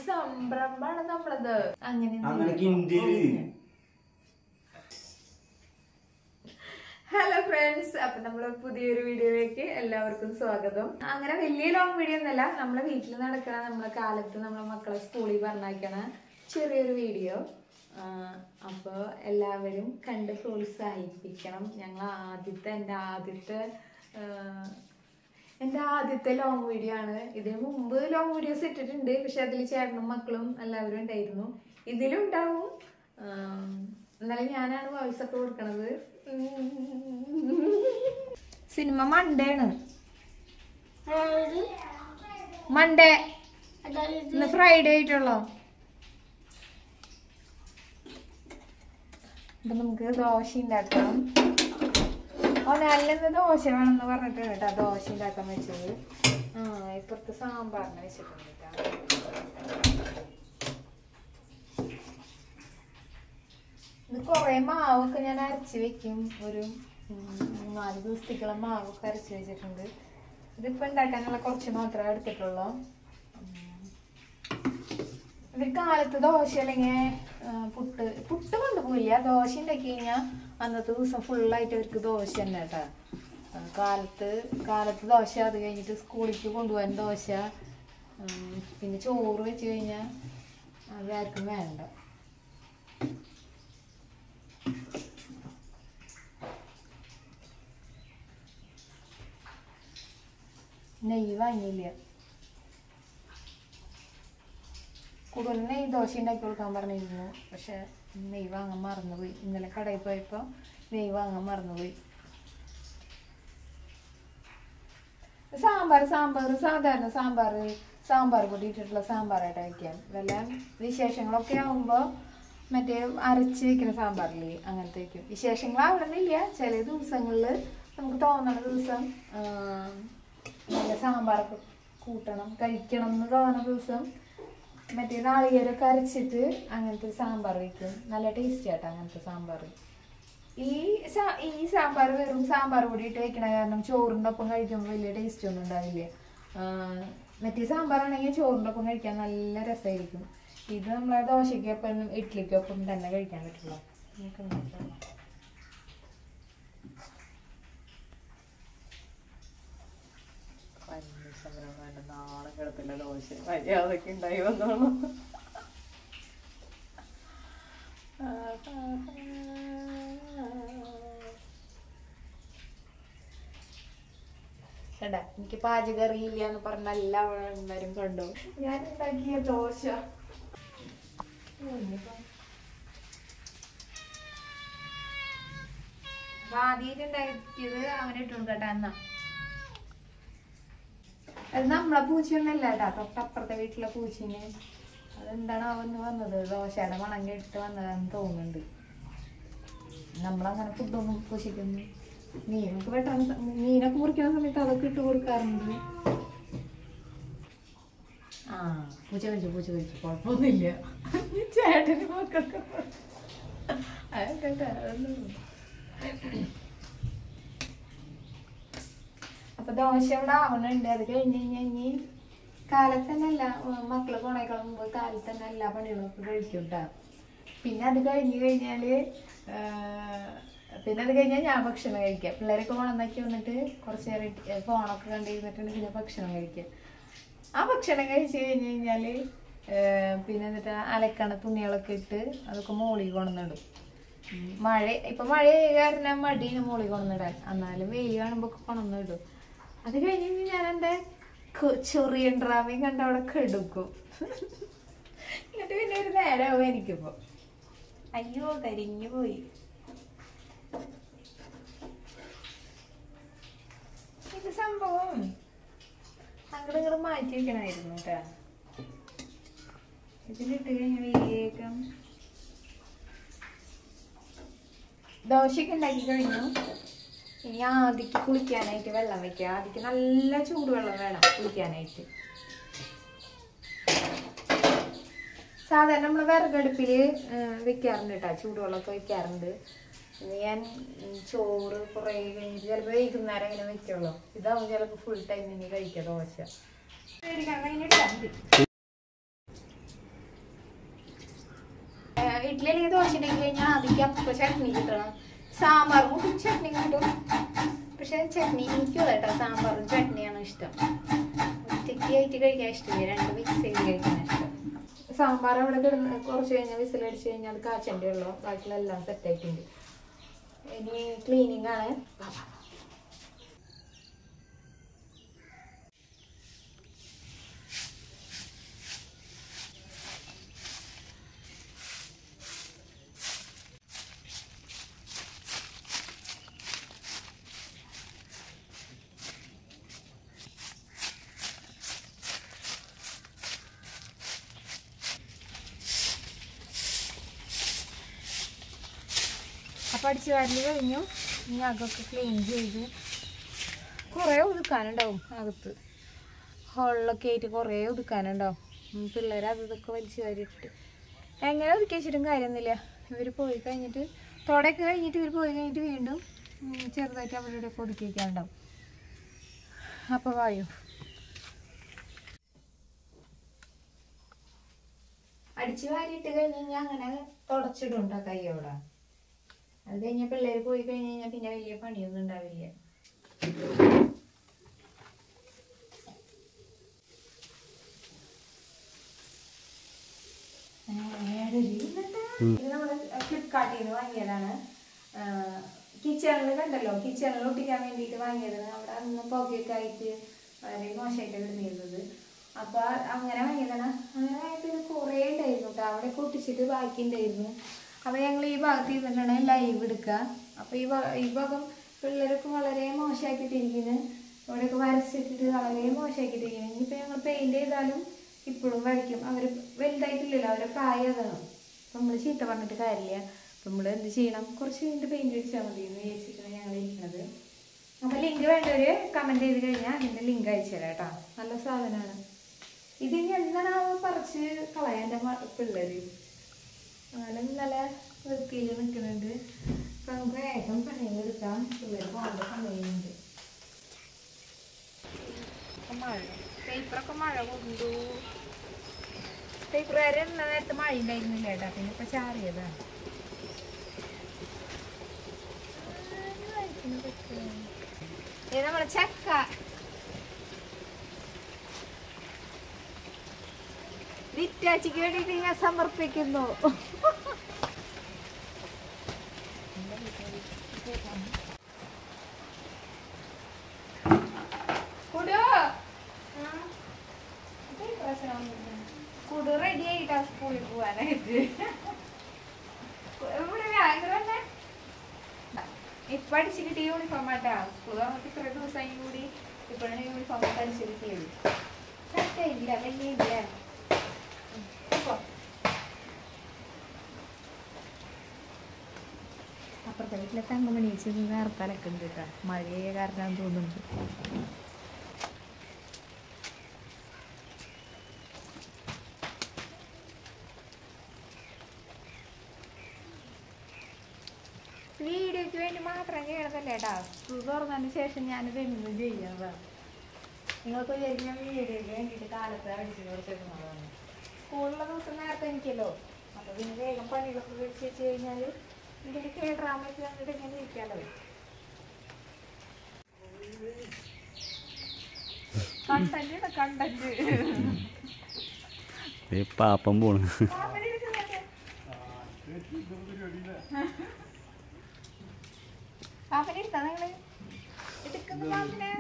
സംരംഭമാണ് നമ്മളത്. അങ്ങനെ ഹലോ ഫ്രണ്ട്സ്, അപ്പൊ നമ്മള് പുതിയൊരു വീഡിയോയിലേക്ക് എല്ലാവർക്കും സ്വാഗതം. അങ്ങനെ വലിയ ലോങ് വീഡിയോ ഒന്നല്ല, നമ്മളെ വീട്ടിൽ നടക്കണ നമ്മളെ കാലത്ത് നമ്മളെ മക്കളെ സ്കൂളിൽ പറഞ്ഞയക്കണ ചെറിയൊരു വീഡിയോ. അപ്പൊ എല്ലാവരും കണ്ട് പ്രോത്സാഹിപ്പിക്കണം. ഞങ്ങൾ എൻ്റെ ആദ്യത്തെ ലോങ് വീഡിയോ ആണ്. ഇതിനു മുമ്പ് ലോങ് വീഡിയോസ് ഇട്ടിട്ടുണ്ട്, പക്ഷെ അതിൽ ചേട്ടനും മക്കളും എല്ലാവരും ഉണ്ടായിരുന്നു. ഇതിലും ഉണ്ടാവും. എന്നാലും ഞാനാണ് വോയിസ് ഒക്കെ കൊടുക്കണത്. സിനിമ മൺഡേണ്. മൺഡേ, ഇന്ന് ഫ്രൈഡേ ആയിട്ടുള്ളോ. അപ്പൊ നമുക്ക് ദോശ ഉണ്ടാക്കണം. നല്ലെന്ന് ദോശ വേണമെന്ന് പറഞ്ഞിട്ട് കേട്ടോ ദോശ ഉണ്ടാക്കാൻ വെച്ചത്. ഇപ്പുറത്ത് സാമ്പാറിന് വെച്ചിട്ടുണ്ട് കേട്ടോ. ഇത് കുറെ മാവൊക്കെ ഞാൻ അരച്ച് വെക്കും. ഒരു 4 ദിവസത്തേക്കുള്ള മാവൊക്കെ അരച്ച് വെച്ചിട്ടുണ്ട്. ഇതിപ്പോ ഉണ്ടാക്കാനുള്ള കുറച്ച് മാത്രമേ എടുത്തിട്ടുള്ളൂ. ഇവർ കാലത്ത് ദോശ അല്ലെങ്കിൽ പുട്ട് കൊണ്ടുപോയില്ല. ദോശ ഉണ്ടാക്കി കഴിഞ്ഞാൽ അന്നത്തെ ദിവസം ഫുള്ളായിട്ട് അവർക്ക് ദോശ തന്നെ കേട്ടോ. കാലത്ത് ദോശ, അത് കഴിഞ്ഞിട്ട് സ്കൂളിലേക്ക് കൊണ്ടുപോകാൻ ദോശ, പിന്നെ ചോറ് വെച്ച് കഴിഞ്ഞാൽ അത് ആർക്കും വേണ്ട. നെയ്യ് വാങ്ങിയില്ല. കൂടുതൽ നെയ്യ് ദോശ ഉണ്ടാക്കി കൊടുക്കാൻ പറഞ്ഞിരുന്നു, പക്ഷെ നെയ്യ് വാങ്ങാൻ മറന്നുപോയി. ഇന്നലെ കടയിൽ പോയപ്പോൾ നെയ്യ് വാങ്ങാൻ മറന്നുപോയി. സാധാരണ സാമ്പാർ പൊടി ഇട്ടിട്ടുള്ള സാമ്പാറായിട്ട് വയ്ക്കാം. വല്ല വിശേഷങ്ങളൊക്കെ ആകുമ്പോൾ മറ്റേ അരച്ച് വെക്കുന്ന സാമ്പാറില്ലേ, അങ്ങനത്തെ വയ്ക്കും. വിശേഷങ്ങളാവണമെന്നില്ല, ചില ദിവസങ്ങളിൽ നമുക്ക് തോന്നണ ദിവസം നല്ല സാമ്പാറൊക്കെ കഴിക്കണം എന്ന് തോന്നുന്ന ദിവസം മറ്റേ നാളികേരമൊക്കെ അരച്ചിട്ട് അങ്ങനത്തെ സാമ്പാർ വയ്ക്കും. നല്ല ടേസ്റ്റ് ആട്ടോ അങ്ങനത്തെ സാമ്പാർ. ഈ സാമ്പാർ വെറും സാമ്പാർ പൊടി ഇട്ട് വെക്കണ കാരണം ചോറിൻ്റെ ഒപ്പം കഴിക്കുമ്പോൾ വലിയ ടേസ്റ്റ് ഒന്നും ഉണ്ടാവില്ല. മറ്റേ സാമ്പാറാണെങ്കിൽ ചോറിൻ്റെ ഒപ്പം കഴിക്കാൻ നല്ല രസമായിരിക്കും. ഇത് നമ്മളെ ദോശയ്ക്കൊപ്പം ഇഡ്ഡലിക്കൊപ്പം തന്നെ കഴിക്കാൻ പറ്റുള്ളൂ. നാളെ കിടത്തില്ല ദോശ മര്യാദക്ക് ഉണ്ടായി വന്നോളൂ. എനിക്ക് പാചകം അറിയില്ല എന്ന് പറഞ്ഞ എല്ലാവരും കണ്ടു. ഞാൻ ഉണ്ടാക്കിയ ദോശ ആദ്യം ഉണ്ടാക്കിയത് അവനിട്ട് കൊടുക്കട്ടെ. എന്നാ അത് നമ്മളെ പൂച്ചയൊന്നല്ല കേട്ടോ, തൊട്ടപ്പുറത്തെ വീട്ടിലെ പൂച്ചിന്. അതെന്താണ് അവന്ന് വന്നത്, ദോശയുടെ മണം കേട്ടിട്ട് വന്നതാന്ന് തോന്നുന്നുണ്ട്. നമ്മളങ്ങനെ ഫുഡൊന്നും പൂശിക്കുന്നു. മീനൊക്കെ പെട്ടെന്ന് മീനൊക്കെ മുറിക്കുന്ന സമയത്ത് അതൊക്കെ ഇട്ട് കൊടുക്കാറുണ്ട്. പൂച്ച കഴിച്ചു കുഴപ്പമൊന്നുമില്ല. ചേട്ടന് മക്കൾക്ക് അപ്പൊ ദോശ ഇവിടെ ആവണുണ്ട്. അത് കഴിഞ്ഞ് കഴിഞ്ഞാൽ കാലത്ത് തന്നെ മക്കള് പോണേക്കാൾ മുമ്പ് കാലത്ത് തന്നെ എല്ലാ പണികളൊക്കെ കഴിക്കും കേട്ടോ. പിന്നെ അത് കഴിഞ്ഞാൽ ഞാൻ ഭക്ഷണം കഴിക്കാം. പിള്ളേരൊക്കെ ഉണന്നാക്കി വന്നിട്ട് കുറച്ച് നേരം ഫോണൊക്കെ കണ്ടിരുന്നിട്ടുണ്ട്. പിന്നെ ഭക്ഷണം കഴിക്കാം. ആ ഭക്ഷണം കഴിച്ച് കഴിഞ്ഞ് കഴിഞ്ഞാൽ പിന്നെ എന്നിട്ട് അലക്കണ തുണികളൊക്കെ ഇട്ട് അതൊക്കെ മോളിൽ കൊണ്ടുവന്നിടും. ഇപ്പൊ മഴ കാരണം മടിയാണ് മോളിൽ കൊണ്ടുവന്നിടാൻ. എന്നാലും വെയിൽ കാണുമ്പോൾ കൊണ്ടുവന്നിടും. അത് കഴിഞ്ഞ് ഞാൻ എൻ്റെ ചെറിയ ഡ്രാമയും കണ്ട് അവിടെ കെടുക്കും. എന്നിട്ട് പിന്നെ ഒരു നേരമാവും എനിക്കിപ്പോ. അയ്യോ കരിഞ്ഞു പോയി. ഇത് സംഭവം അങ്ങോട്ട് മാറ്റി വെക്കണമായിരുന്നു കേട്ടാ. ഇതിലിട്ട് കഴിഞ്ഞാൽ വേഗം ദോശയൊക്കെ ഉണ്ടാക്കി കഴിഞ്ഞു. ഇനി ആദ്യക്ക് കുളിക്കാനായിട്ട് വെള്ളം വെക്കുക. ആദ്യക്ക് നല്ല ചൂടുവെള്ളം വേണം കുളിക്കാനായിട്ട്. സാധാരണ നമ്മൾ വിറകടുപ്പിൽ വെക്കാറുണ്ട് കേട്ടോ, ചൂടുവെള്ളമൊക്കെ വെക്കാറുണ്ട്. ഞാൻ ചോറ് കുറേ കഴിഞ്ഞിട്ട് ചിലപ്പോൾ വൈകുന്നേരം ഇങ്ങനെ വെക്കുള്ളൂ. ഇതാവും ചിലപ്പോൾ ഫുൾ ടൈം ഇനി കഴിക്കുക ദോശ. വീട്ടിലെങ്കിൽ ദോശ ഉണ്ടാക്കി കഴിഞ്ഞാൽ അതിക്ക് അപ്പോൾ ചട്നി കിട്ടണം. സാമ്പാറും കൂട്ടും ചട്നി കൂട്ടും. പക്ഷെ ചട്നി എനിക്കും കേട്ടോ സാമ്പാറും ചട്നിയാണ് ഇഷ്ടം. ഒറ്റയ്ക്ക് ആയിട്ട് കഴിക്കാൻ ഇഷ്ടമില്ല, രണ്ട് മിക്സ് ചെയ്ത് കഴിക്കാൻ ഇഷ്ടം. സാമ്പാർ അവിടെ കിടന്ന് കുറച്ച് കഴിഞ്ഞാൽ വിസിലടിച്ച് കഴിഞ്ഞാൽ അത് കാച്ചേണ്ടി ഉള്ളൂ. ബാക്കിയുള്ള എല്ലാം സെറ്റായിട്ടുണ്ട്. ഇനി ക്ലീനിങ് ആണ്. അപ്പം അടിച്ച് വാരൽ കഴിഞ്ഞു. ഇനി അകമൊക്കെ ക്ലീൻ ചെയ്ത് കുറേ ഒതുക്കാനുണ്ടാവും. അകത്ത് ഹോളിലൊക്കെ ആയിട്ട് കുറേ ഒതുക്കാനുണ്ടാവും. പിള്ളേർ അത് ഇതൊക്കെ വലിച്ച് വാരിയിട്ടിട്ട് എങ്ങനെ ഒതുക്കി വെച്ചിട്ടും കാര്യമൊന്നുമില്ല. ഇവർ പോയി കഴിഞ്ഞിട്ട് തുടയൊക്കെ കഴിഞ്ഞിട്ട് ഇവർ പോയി കഴിഞ്ഞിട്ട് വീണ്ടും ചെറുതായിട്ട് അവിടെ ഇവിടെയൊക്കെ ഒതുക്കി വയ്ക്കാനുണ്ടാവും. അപ്പോൾ വായു അടിച്ച് വാരിയിട്ട് കഴിഞ്ഞ് കഴിഞ്ഞാൽ അങ്ങനെ തുടച്ചിടുണ്ടോ കൈയോടെ. അത് കഴിഞ്ഞാൽ പിള്ളേർ പോയി കഴിഞ്ഞ് കഴിഞ്ഞാൽ പിന്നെ വലിയ പണിയൊന്നും ഉണ്ടാവില്ല. ഇത് നമ്മൾ ഫ്ലിപ്കാർട്ടിൽ നിന്ന് വാങ്ങിയതാണ്. കിച്ചണിൽ കണ്ടല്ലോ, കിച്ചണിൽ ഒട്ടിക്കാൻ വേണ്ടിയിട്ട് വാങ്ങിയതാണ്. അവിടെ അന്ന് പുകയൊക്കെ ആയിട്ട് വളരെ മോശമായിട്ട് കിടന്നിരുന്നത്. അപ്പോൾ അങ്ങനെ വാങ്ങിയതാണ്. അങ്ങനെ വാങ്ങിയിട്ട് ഇത് കുറേ ഉണ്ടായിരുന്നു കേട്ടോ. അവിടെ ഒട്ടിച്ചിട്ട് ബാക്കി ഉണ്ടായിരുന്നു. അപ്പോൾ ഞങ്ങൾ ഈ ഭാഗത്ത് ഇരുന്നിട്ടാണ് ലൈവ് എടുക്കുക. അപ്പോൾ ഈ ഭാഗം പിള്ളേരൊക്കെ വളരെ മോശമാക്കിയിട്ടിരിക്കുന്നു. ഇവിടെയൊക്കെ വരച്ചിട്ടിട്ട് വളരെ മോശമാക്കിയിട്ടിരിക്കുന്നു. ഇനിയിപ്പോൾ ഞങ്ങൾ പെയിൻറ് ചെയ്താലും ഇപ്പോഴും വരയ്ക്കും. അവർ വലുതായിട്ടില്ലല്ലോ, അവരെ പ്രായം അതാണ്. അപ്പം നമ്മൾ ചീത്ത പറഞ്ഞിട്ട് കാര്യമില്ല. അപ്പം നമ്മൾ എന്ത് ചെയ്യണം, കുറച്ച് കഴിഞ്ഞിട്ട് പെയിൻറ് അടിച്ചാൽ മതി എന്ന് വിചാരിച്ചിട്ടാണ് ഞങ്ങൾ ഇരിക്കുന്നത്. അപ്പോൾ ലിങ്ക് വേണ്ടവർ കമൻറ്റ് ചെയ്ത് കഴിഞ്ഞാൽ അതിൻ്റെ ലിങ്ക് അയച്ചു തരാം കേട്ടോ. നല്ല സാധനമാണ്. ഇതിനി എന്താണ് പറിച്ച് കളയാൻ എൻ്റെ പിള്ളേർ. അങ്ങനെ നല്ല വൃത്തിയിൽ നിൽക്കുന്നുണ്ട്. അപ്പം നമുക്ക് വേഗം പണിയെടുക്കാം. പിള്ളേർ പോകേണ്ട സമയമുണ്ട്. മഴ പേപ്പറൊക്കെ മഴ കൊണ്ടു. പേപ്പർ വരെ നേരത്തെ മഴ ഉണ്ടായിരുന്നില്ല കേട്ടോ. പിന്നെ ഇപ്പം ചാറിയതാണ്. ഇത് നമ്മളെ ചക്ക വിറ്റാച്ചിക്ക് വേണ്ടിയിട്ട് ഞാൻ സമർപ്പിക്കുന്നു. കുടു റെഡി ആയിട്ടാ സ്കൂളിൽ പോവാനായിട്ട്. ഇപ്പൊ അടിച്ചു കിട്ടിയ യൂണിഫോം ആട്ടാ. സ്കൂൾ നമുക്ക് ഇത്ര ദിവസമായി കൂടി ഇപ്പോഴാണ് യൂണിഫോം ഒക്കെ അടിച്ചു കിട്ടിയത്. ഇല്ല വലിയ ഇല്ല. അപ്പുറത്തെ വീട്ടിലെ തങ്കമണി ചേച്ചി നേർത്തലൊക്കെ ഉണ്ട് കേട്ടോ. മഴയെ കാരണം തോന്നുന്നുണ്ട്. വീഡിയോയ്ക്ക് വേണ്ടി മാത്രം ചെയ്യണതല്ലേ കേട്ടോ. സ്കൂൾ തുറന്നതിന് ശേഷം ഞാനിത് എന്നും ചെയ്യുന്നതാണ്. നിങ്ങൾക്ക് വിചാരിക്കും വീഡിയോയ്ക്ക് വേണ്ടിയിട്ട് കാലത്ത് അടിച്ചു കൊടുത്തിരുന്നതാണ്. സ്കൂളിലുള്ള ദിവസം നേരത്തെ എനിക്കല്ലോ. അപ്പോൾ പിന്നെ വേഗം പണികളൊക്കെ വെച്ച് വെച്ച് കഴിഞ്ഞാൽ ഇതിൻ്റെ കേടാമൊക്കെ വന്നിട്ട് ഇങ്ങനെ ഇരിക്കാമല്ലോ. കണ്ടന്റ് കണ്ടന്റ് പാപ്പം പോണ്. പാപ്പനെ എടുത്താ നിങ്ങള് എടുക്കുന്ന പാപ്പിനെ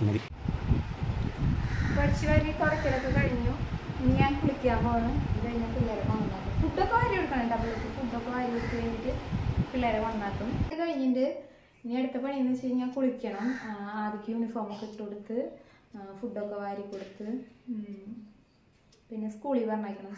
മതി. പഠിച്ച് വരി തുടക്കലൊക്കെ കഴിഞ്ഞു. ഇനി ഞാൻ കുളിക്കാൻ പോകണം. ഇത് കഴിഞ്ഞാൽ പിള്ളേരെ കൊണ്ടാക്കും. ഫുഡൊക്കെ വാരി കൊടുക്കണം. ഡബിൾക്ക് ഫുഡൊക്കെ വാരി കൊടുത്ത് കഴിഞ്ഞിട്ട് പിള്ളേരെ കൊണ്ടാക്കും. ഇത് കഴിഞ്ഞിട്ട് ഇനി അടുത്ത പണിയെന്ന് വെച്ച് കഴിഞ്ഞാൽ കുളിക്കണം. ആദ്യക്ക് യൂണിഫോമൊക്കെ ഇട്ട് കൊടുത്ത് ഫുഡൊക്കെ വാരി കൊടുത്ത് പിന്നെ സ്കൂളിൽ പറഞ്ഞയക്കണം.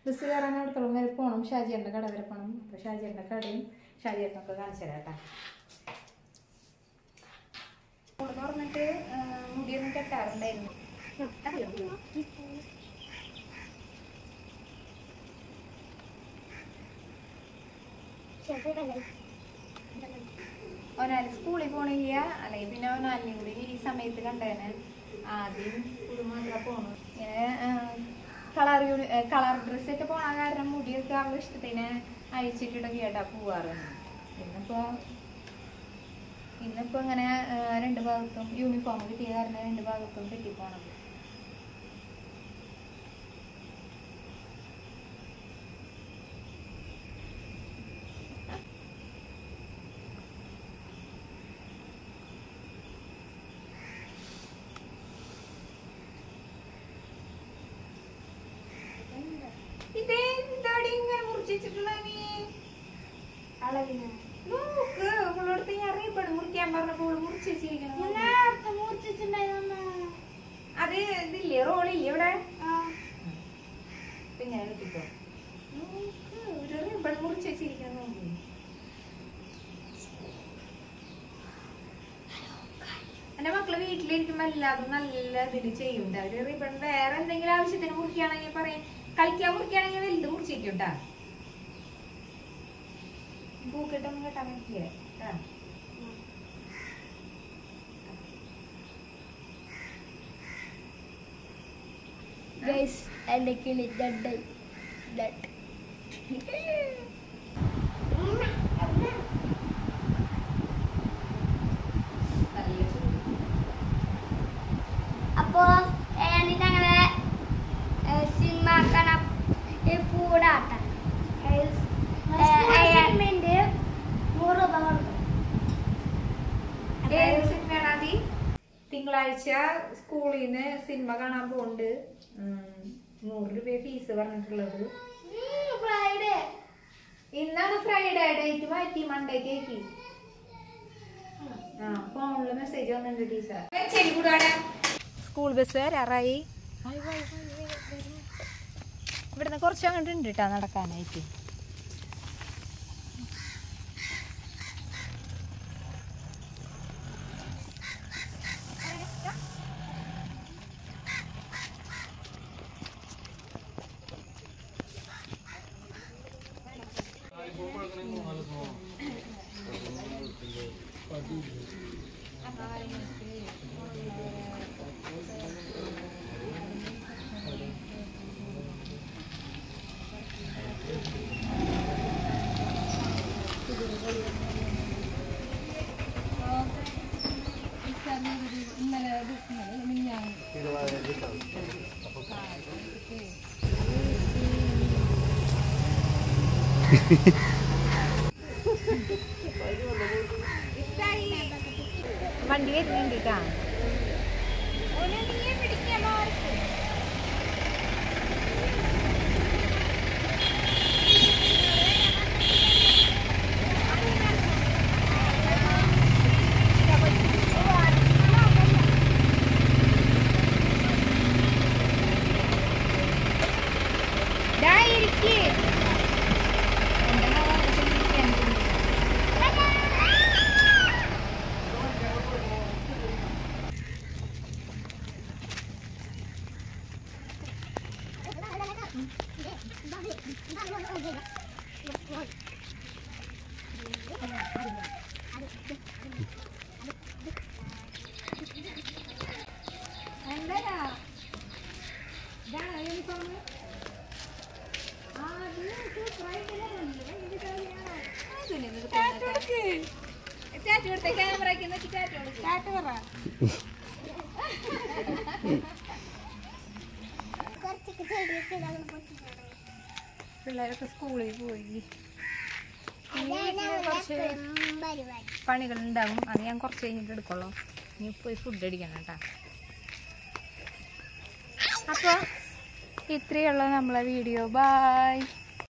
ബസ് കയറാൻ അടുത്തോളം വരെ പോകണം. ഷാജിയേട്ടൻ്റെ കട വരെ പോകണം. അപ്പോൾ ഷാജിയേട്ടൻ്റെ കടയും ഷാജിയേട്ടനൊക്കെ കാണിച്ചു തരാം കേട്ടോ. സ്കൂൾ തുറന്നിട്ട് മുടിയൊന്നും കെട്ടാറുണ്ടായിരുന്നു. ഒരാൾ സ്കൂളിൽ പോണില്ല, അല്ലെങ്കിൽ പിന്നെ ഒരാളിനെയും കൂടി ഈ സമയത്ത് കണ്ടേനെ. ആദ്യം കുടുംബം പോണു. ഇങ്ങനെ കളർ ഡ്രസ്സൊക്കെ പോണ കാരണം മുടിയൊക്കെ അവളുടെ ഇഷ്ടത്തിന് അഴിച്ചിട്ടിട്ടൊക്കെ ആയിട്ടാ പോവാറ്. ഇന്നിപ്പോ ഇങ്ങനെ 2 ഭാഗത്തും യൂണിഫോം കിട്ടിയ കാരണം 2 ഭാഗത്തും കെട്ടിപ്പോണം. ഇതെന്താടി ഇങ്ങനെ മുറിച്ചിട്ടുള്ള നീ? നോക്ക്, അവളോടത്ത് ഞാൻ അറിയപ്പെടും മുറിക്കാൻ പറഞ്ഞപ്പോൾ മുറിച്ച് വെച്ചിരിക്കണം. അത് ഇതില്ലേ, റോളില്ലേ ഇവിടെ? ഇങ്ങനെ കിട്ടിക്കോ. ഒരു റിബൺ മുറിച്ച് വെച്ചിരിക്കണം. എന്റെ മക്കള് വീട്ടിലിരിക്കുമ്പോ എല്ലാതും നല്ല ഇതില് ചെയ്യുന്നുണ്ട്. അവര് റിബൺ വേറെ എന്തെങ്കിലും ആവശ്യത്തിന് മുറിക്കുകയാണെങ്കിൽ പറയും, കളിക്കാൻ മുറിക്കുകയാണെങ്കിൽ വലുത് മുറിച്ചിരിക്കും കേട്ടാ. പൂക്കിട്ടൊന്നും കേട്ടാൻ പറ്റില്ല. എന്റെ കിളി അപ്പോ ഞങ്ങളെ സിനിമ കാണാൻ കൂടാട്ട തിങ്കളാഴ്ച സ്കൂളിൽ നിന്ന് സിനിമ കാണാൻ പോണ്ട്. 100 രൂപ ഫീസ് പറഞ്ഞിട്ടുള്ളത്. ഇന്നാണ് ഫ്രൈഡേ, ഡേറ്റ് മാറ്റി മണ്ടേക്ക്. ഫോണില് മെസ്സേജ് വന്നിട്ടുണ്ട് ടീച്ചർ. School bus വരാറായി. ഇവിടുന്ന് കുറച്ച് അങ്ങോട്ട് ഉണ്ട് കേട്ടോ നടക്കാനായിട്ട്. വണ്ടി വരുന്നുണ്ട് കേട്ടാ. പിള്ളേരൊക്കെ സ്കൂളിൽ പോയി. കുറച്ച് പണികളുണ്ടാകും, അത് ഞാൻ കുറച്ച് കഴിഞ്ഞിട്ട് എടുക്കുള്ളൂ. ഇനി പോയി ഫുഡ് അടിക്കണം കേട്ടാ. അപ്പോൾ ഇത്രയുള്ള നമ്മളെ വീഡിയോ. ബായ്.